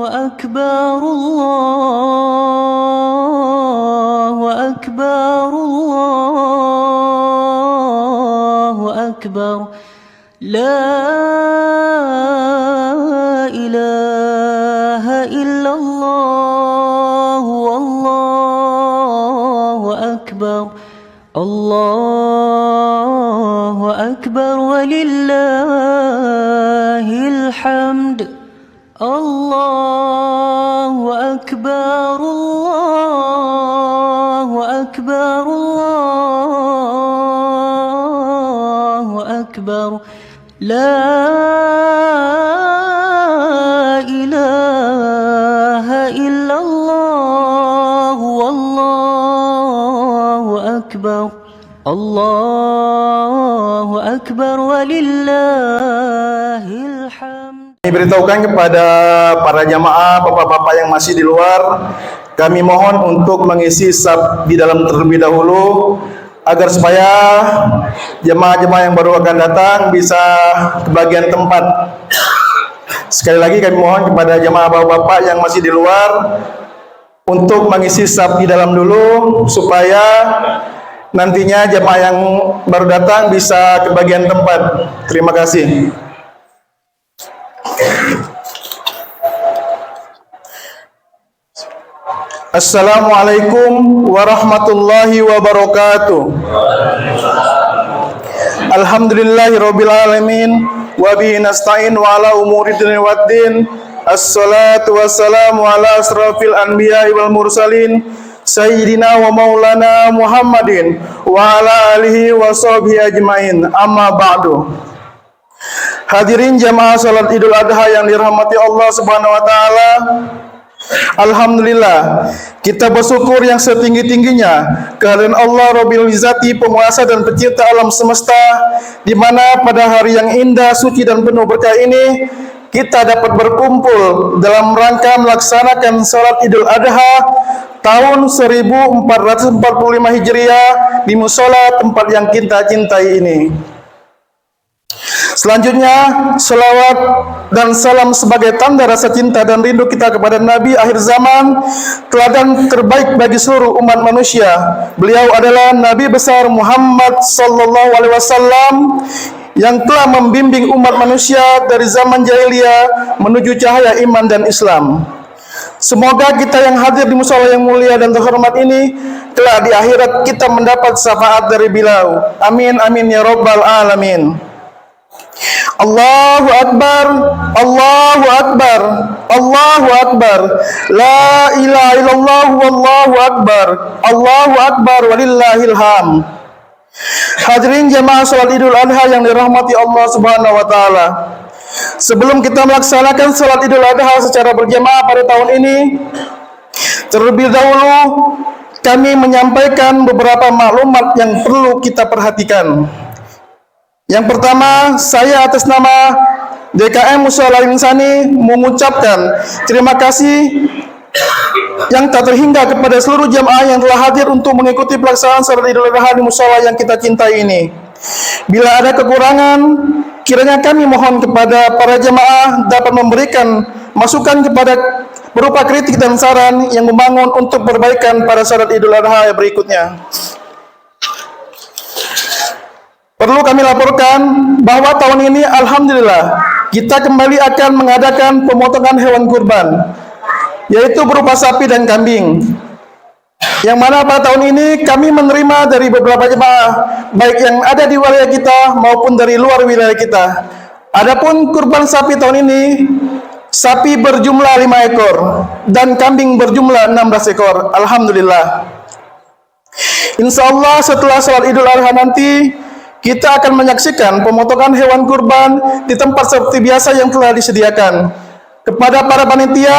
أكبر الله أكبر الله أكبر لا إله إلا الله والله أكبر الله أكبر ولله الحمد الله أكبر الله أكبر الله أكبر لا إله إلا الله والله أكبر الله أكبر ولله الحمد. Diberitahukan kepada para jamaah, bapak-bapak yang masih di luar, kami mohon untuk mengisi saf di dalam terlebih dahulu agar supaya jemaah-jemaah yang baru akan datang bisa kebagian tempat. Sekali lagi kami mohon kepada jemaah bapak-bapak yang masih di luar untuk mengisi saf di dalam dulu supaya nantinya jemaah yang baru datang bisa kebagian tempat. Terima kasih. Assalamualaikum warahmatullahi wabarakatuh. Alhamdulillahirabbil alamin wa bihi nasta'in wa ala umuri dunya waddin. Assalatu wassalamu ala asrafil anbiya'i wal mursalin sayyidina wa maulana Muhammadin wa ala alihi wa sahbihi ajmain. Amma ba'du. Hadirin jamaah salat Idul Adha yang dirahmati Allah Subhanahu wa taala. Alhamdulillah, kita bersyukur yang setinggi-tingginya kehadiran Allah Rabbil Izzati, penguasa dan pencipta alam semesta, di mana pada hari yang indah, suci dan penuh berkah ini kita dapat berkumpul dalam rangka melaksanakan salat Idul Adha tahun 1445 Hijriah di mushola tempat yang kita cintai ini. Selanjutnya, selawat dan salam sebagai tanda rasa cinta dan rindu kita kepada Nabi akhir zaman, teladan terbaik bagi seluruh umat manusia. Beliau adalah Nabi besar Muhammad sallallahu alaihi wasallam yang telah membimbing umat manusia dari zaman jahiliyah menuju cahaya iman dan Islam. Semoga kita yang hadir di mushola yang mulia dan terhormat ini kelak di akhirat kita mendapat syafaat dari beliau. Amin amin ya rabbal alamin. Allahu Akbar, Allahu Akbar, Allahu Akbar, la ilaha illallah wallahu akbar, Allahu Akbar walillahil hamd. Hadirin jamaah salat Idul Adha yang dirahmati Allah Subhanahu wa taala. Sebelum kita melaksanakan salat Idul Adha secara berjamaah pada tahun ini, terlebih dahulu kami menyampaikan beberapa maklumat yang perlu kita perhatikan. Yang pertama, saya atas nama DKM Mushola Insani mengucapkan terima kasih yang tak terhingga kepada seluruh jamaah yang telah hadir untuk mengikuti pelaksanaan salat Idul Adha di mushola yang kita cintai ini. Bila ada kekurangan, kiranya kami mohon kepada para jamaah dapat memberikan masukan kepada berupa kritik dan saran yang membangun untuk perbaikan pada salat Idul Adha berikutnya. Perlu kami laporkan bahwa tahun ini alhamdulillah kita kembali akan mengadakan pemotongan hewan kurban, yaitu berupa sapi dan kambing. Yang mana pada tahun ini kami menerima dari beberapa jemaah, baik yang ada di wilayah kita maupun dari luar wilayah kita. Adapun kurban sapi tahun ini, sapi berjumlah 5 ekor dan kambing berjumlah 16 ekor. Alhamdulillah. Insyaallah setelah salat Idul Adha nanti kita akan menyaksikan pemotongan hewan kurban di tempat seperti biasa yang telah disediakan. Kepada para panitia,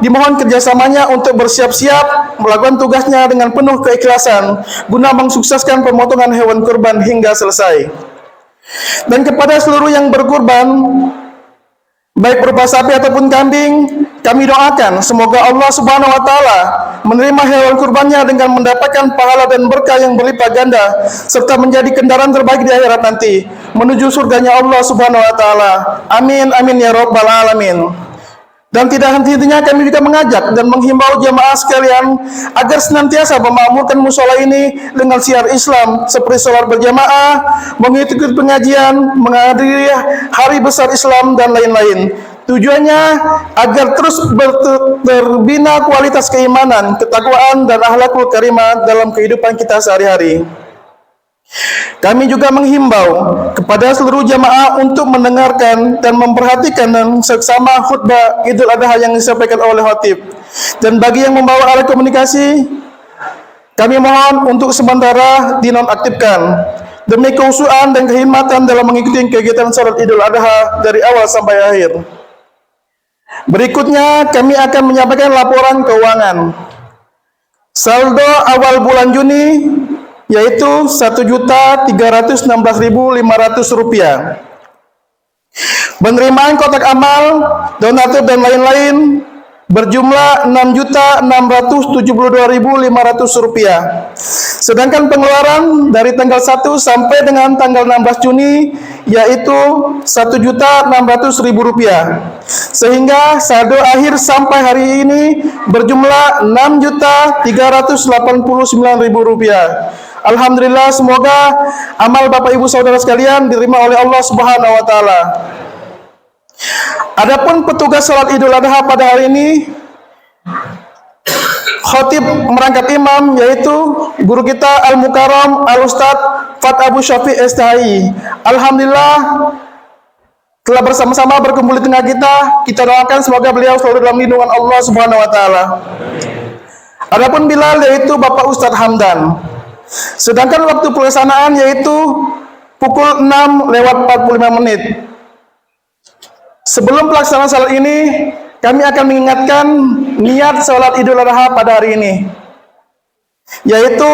dimohon kerjasamanya untuk bersiap-siap melakukan tugasnya dengan penuh keikhlasan guna mensukseskan pemotongan hewan kurban hingga selesai. Dan kepada seluruh yang berkurban, baik berupa sapi ataupun kambing, kami doakan semoga Allah Subhanahu wa taala menerima hewan kurbannya dengan mendapatkan pahala dan berkah yang berlipat ganda serta menjadi kendaraan terbaik di akhirat nanti menuju surganya Allah Subhanahu wa taala. Amin amin ya rabbal alamin. Dan tidak henti-hentinya kami juga mengajak dan menghimbau jamaah sekalian agar senantiasa memakmurkan musola ini dengan siar Islam seperti sholat berjamaah, mengikuti pengajian, menghadiri hari besar Islam dan lain-lain. Tujuannya agar terus terbina kualitas keimanan, ketakwaan dan akhlakul karimah dalam kehidupan kita sehari-hari. Kami juga menghimbau kepada seluruh jamaah untuk mendengarkan dan memperhatikan dan seksama khutbah Idul Adha yang disampaikan oleh khatib. Dan bagi yang membawa alat komunikasi, kami mohon untuk sementara dinonaktifkan demi keusuhan dan kehormatan dalam mengikuti kegiatan salat Idul Adha dari awal sampai akhir. Berikutnya kami akan menyampaikan laporan keuangan. Saldo awal bulan Juni yaitu Rp1.316.500. Penerimaan kotak amal, donatur dan lain-lain berjumlah Rp6.772.500. Sedangkan pengeluaran dari tanggal 1 sampai dengan tanggal 16 Juni yaitu Rp1.600.000. Sehingga saldo akhir sampai hari ini berjumlah Rp6.389.000. Alhamdulillah, semoga amal Bapak Ibu Saudara sekalian diterima oleh Allah Subhanahu wa taala. Adapun petugas salat Idul Adha pada hari ini, khatib merangkap imam yaitu guru kita Al-Mukarram Al-Ustaz Fat Abu Syafiq STHI. Alhamdulillah telah bersama-sama berkumpul di tengah kita. Kita doakan semoga beliau selalu dalam lindungan Allah Subhanahu wa taala. Adapun Bilal yaitu Bapak Ustadz Hamdan. Sedangkan waktu pelaksanaan yaitu pukul 6:45. Sebelum pelaksanaan salat ini, kami akan mengingatkan niat salat Idul Adha pada hari ini, yaitu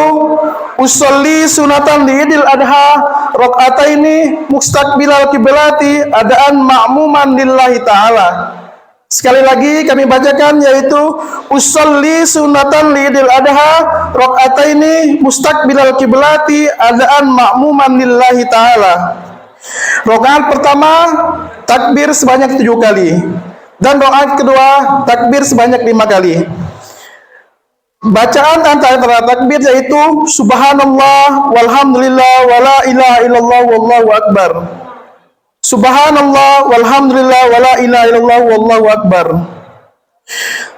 usolli sunatan di Idul Adha rakaataini mustaqbilal kiblati adaan ma'muman lillahi ta'ala. Sekali lagi kami bacakan yaitu usolli sunatan li Idul Adha rakaataini mustaqbilal kiblati adaan ma'muman lillahi ta'ala. Rakaat pertama takbir sebanyak 7 kali dan rakaat kedua takbir sebanyak 5 kali. Bacaan antara takbir yaitu subhanallah walhamdulillah wala ilaha illallah wallahu akbar. Subhanallah walhamdulillah wala ilaha illallah wallahu akbar.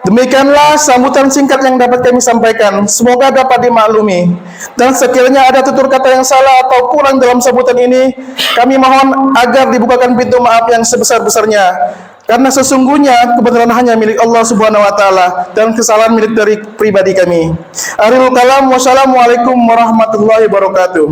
Demikianlah sambutan singkat yang dapat kami sampaikan. Semoga dapat dimaklumi. Dan sekiranya ada tutur kata yang salah atau kurang dalam sambutan ini, kami mohon agar dibukakan pintu maaf yang sebesar-besarnya. Karena sesungguhnya kebenaran hanya milik Allah Subhanahu wa taala dan kesalahan milik dari pribadi kami. Akhirul kalam, wassalamualaikum warahmatullahi wabarakatuh.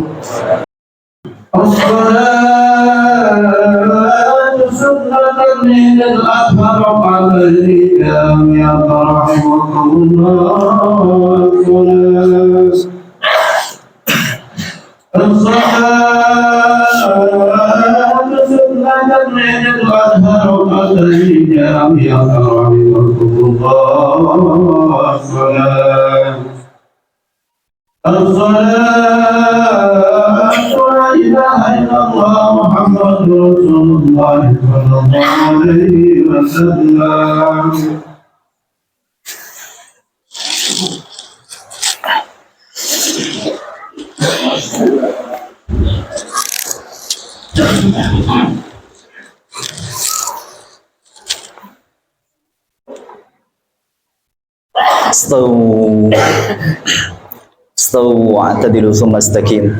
Stawu atadilu summa istaqim.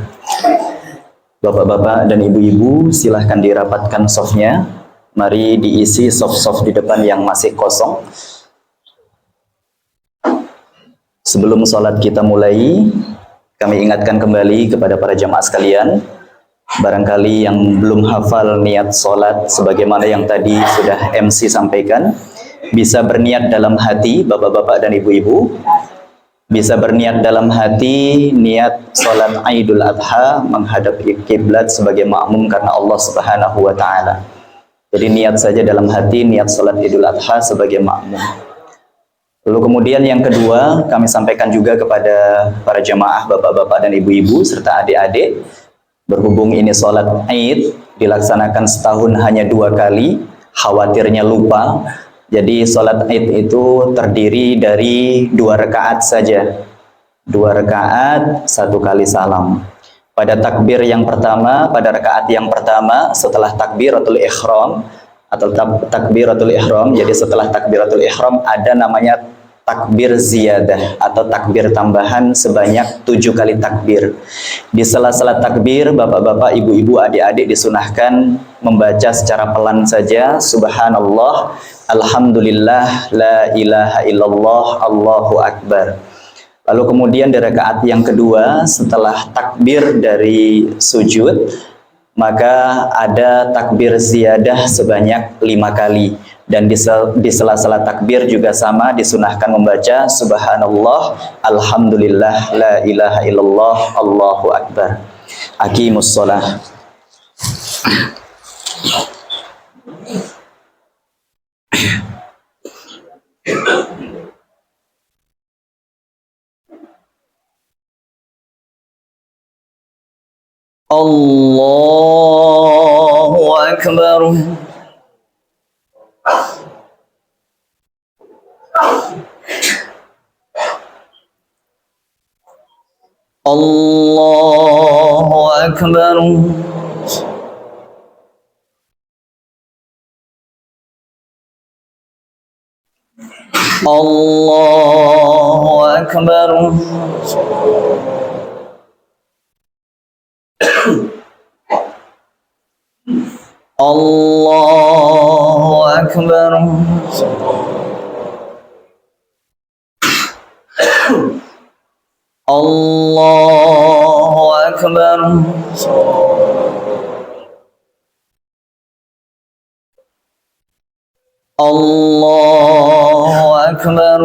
Bapak-bapak dan ibu-ibu, silahkan dirapatkan softnya. Mari diisi soft-soft di depan yang masih kosong. Sebelum sholat kita mulai, kami ingatkan kembali kepada para jamaah sekalian, barangkali yang belum hafal niat sholat sebagaimana yang tadi sudah MC sampaikan, bisa berniat dalam hati, bapak-bapak dan ibu-ibu, bisa berniat dalam hati niat sholat Idul Adha menghadap kiblat sebagai makmum karena Allah Subhanahu wa taala. Jadi niat saja dalam hati niat sholat Idul Adha sebagai makmum. Lalu kemudian yang kedua, kami sampaikan juga kepada para jamaah bapak-bapak dan ibu-ibu serta adik-adik, berhubung ini sholat Id dilaksanakan setahun hanya 2 kali, khawatirnya lupa. Jadi sholat id itu terdiri dari 2 rakaat saja. 2 rakaat, 1 kali salam. Pada takbir yang pertama, pada rakaat yang pertama, setelah takbiratul ihram atau takbiratul ihram, jadi setelah takbiratul ihram ada namanya takbir ziyadah atau takbir tambahan sebanyak 7 kali takbir. Di sela-sela takbir, bapak-bapak, ibu-ibu, adik-adik disunahkan membaca secara pelan saja subhanallah, alhamdulillah, la ilaha illallah, Allahu akbar. Lalu kemudian di rakaat yang kedua setelah takbir dari sujud, maka ada takbir ziyadah sebanyak 5 kali. Dan di sela-sela takbir juga sama disunahkan membaca subhanallah, alhamdulillah, la ilaha illallah, Allahu akbar. Aqimus shalah. Allahu akbar. Allahu akbar. Allahu akbar. Allahu akbar. Allahu akbar. Allahu akbar.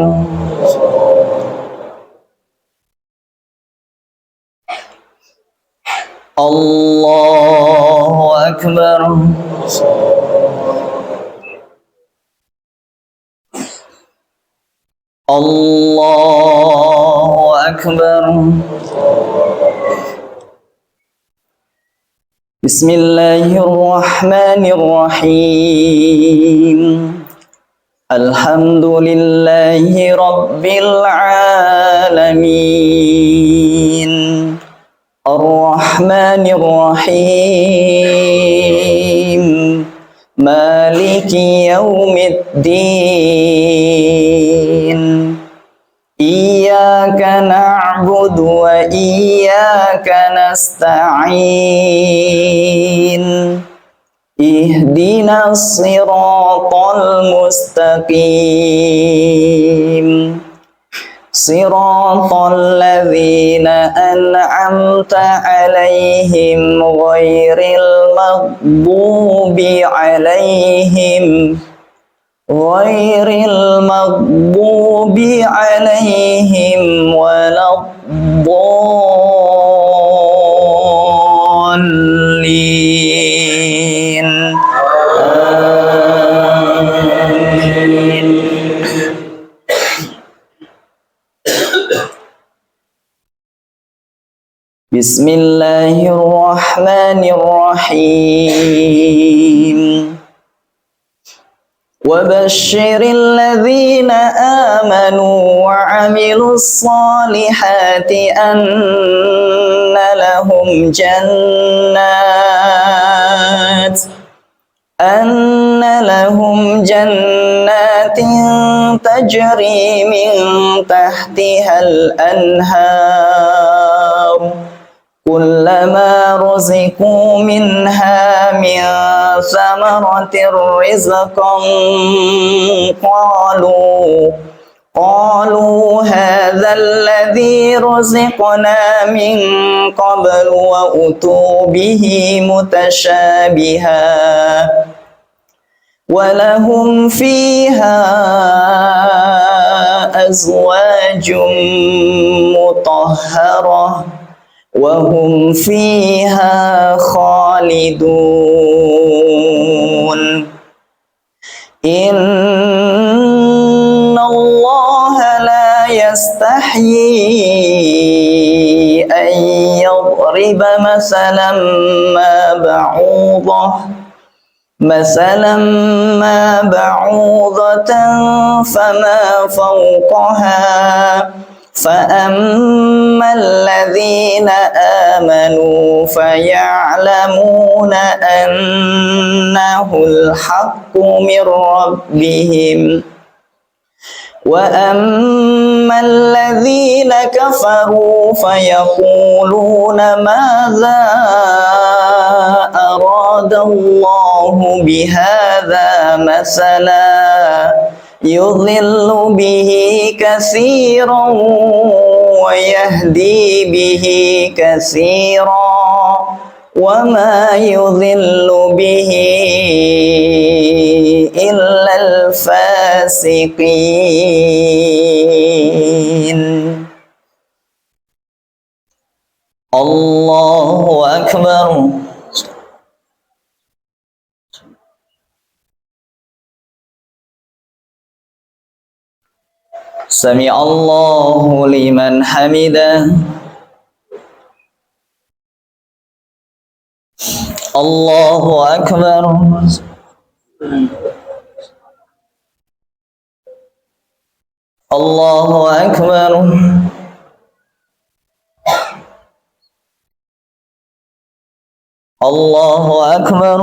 Allahu akbar. Allahu akbar. Bismillahirrahmanirrahim. Alhamdulillahi rabbil alamin. Ar-Rahmanir Rahim. Maliki yaumiddin. Iyyaka na'budu wa iyyaka nasta'in. Ihdinas siratal mustaqim. Siratal ladzina an'amta 'alaihim ghairil maghdubi 'alaihim waladdallin. Amin. Bismillahirrahmanirrahim. وبشر الذين آمنوا وعملوا الصالحات أن لهم جنات تجري من تحتها الأنهار كلما رزقوا منها من ثمرة رزقا قالوا هذا الذي رزقنا من قبل وأتوا به متشابها ولهم فيها أزواج مطهرة وهم فيها خالدون. إن الله لا يستحيي أن يضرب مثلا ما بعوضة مثلا ما بعوضة فما فوقها فأما الذين آمنوا فيعلمون أنه الحق من ربهم وأما الذين كفروا فيقولون ماذا أراد الله بهذا مثلا يضل به كثيرا ويهدي به كثيرا وما يضل به إلا الفاسقين. الله أكبر. سمع الله لمن حمده. الله أكبر. الله أكبر. الله أكبر.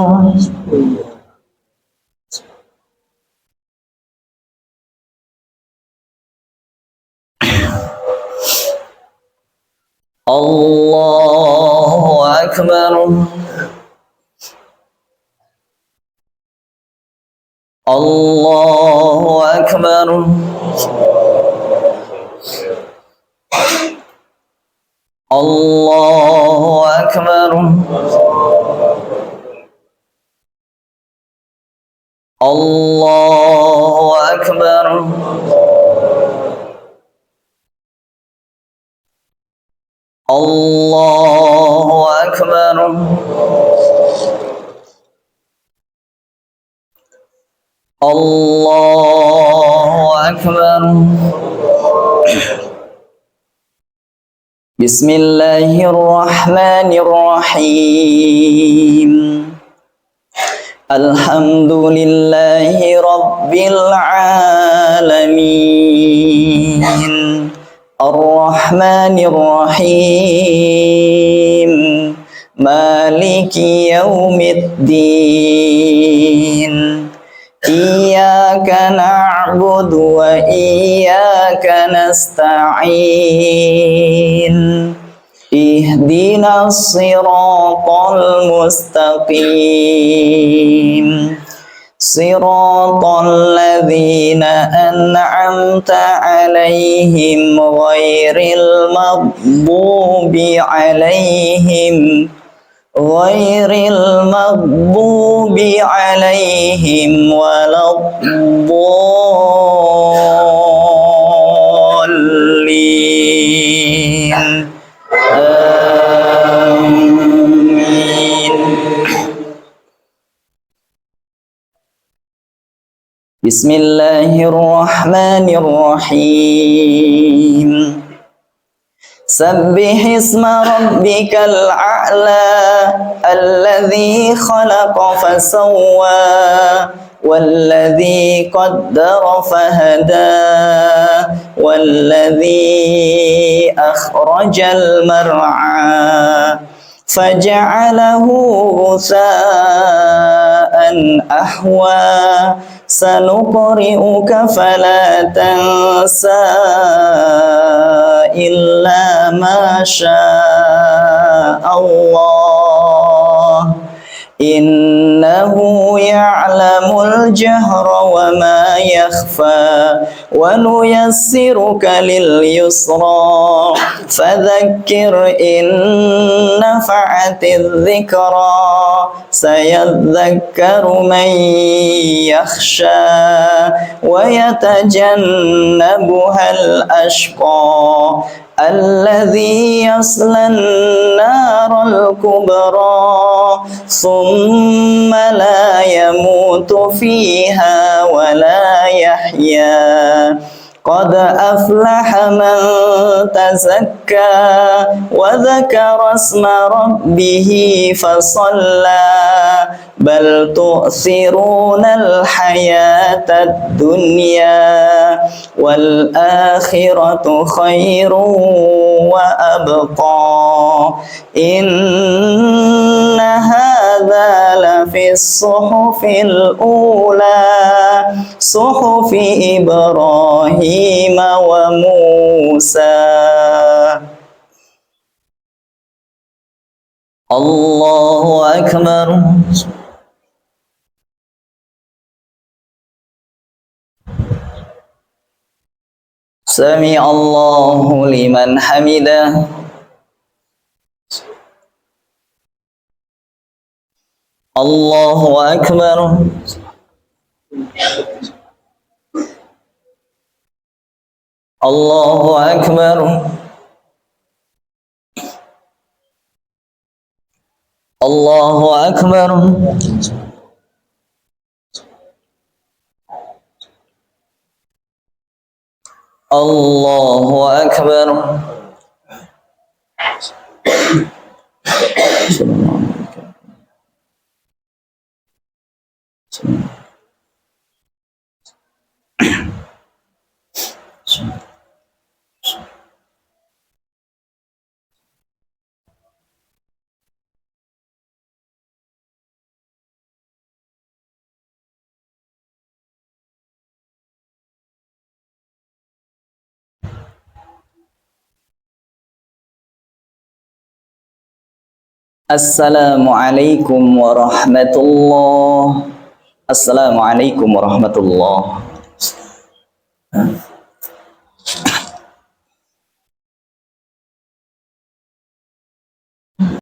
الله أكبر. الله أكبر. الله أكبر. الله أكبر. الله أكبر. الله أكبر. بسم الله الرحمن الرحيم. الحمد لله رب العالمين الرحمن الرحيم مالك يوم الدين إياك نعبد وإياك نستعين اهدنا الصراط المستقيم صراط الذين أنعمت عليهم غير المغضوب عليهم ولا الضالين. آمين. بسم الله الرحمن الرحيم. سبح اسم ربك الأعلى الذي خلق فسوى والذي قدر فهدى والذي أخرج المرعى فجعله غثاء أحوى سنقرئك فلا تنسى إلا ما شاء الله إنه يعلم الجهر وما يخفى ونيسرك لليسرى فذكر إن نفعت الذكرى سيذكر من يخشى ويتجنبها الأشقى الذي يصلى النار الكبرى ثم لا يموت فيها ولا يحيا قد أفلح من تزكى وذكر اسم ربه فصلى بل تؤثرون الحياة الدنيا والآخرة خير وأبقى إن هذا لفي الصحف الأولى صحف إبراهيم وموسى. الله أكبر. سمع الله لمن حمده. الله أكبر. الله أكبر. الله أكبر. الله أكبر. Assalamualaikum warahmatullahi. Assalamualaikum warahmatullahi.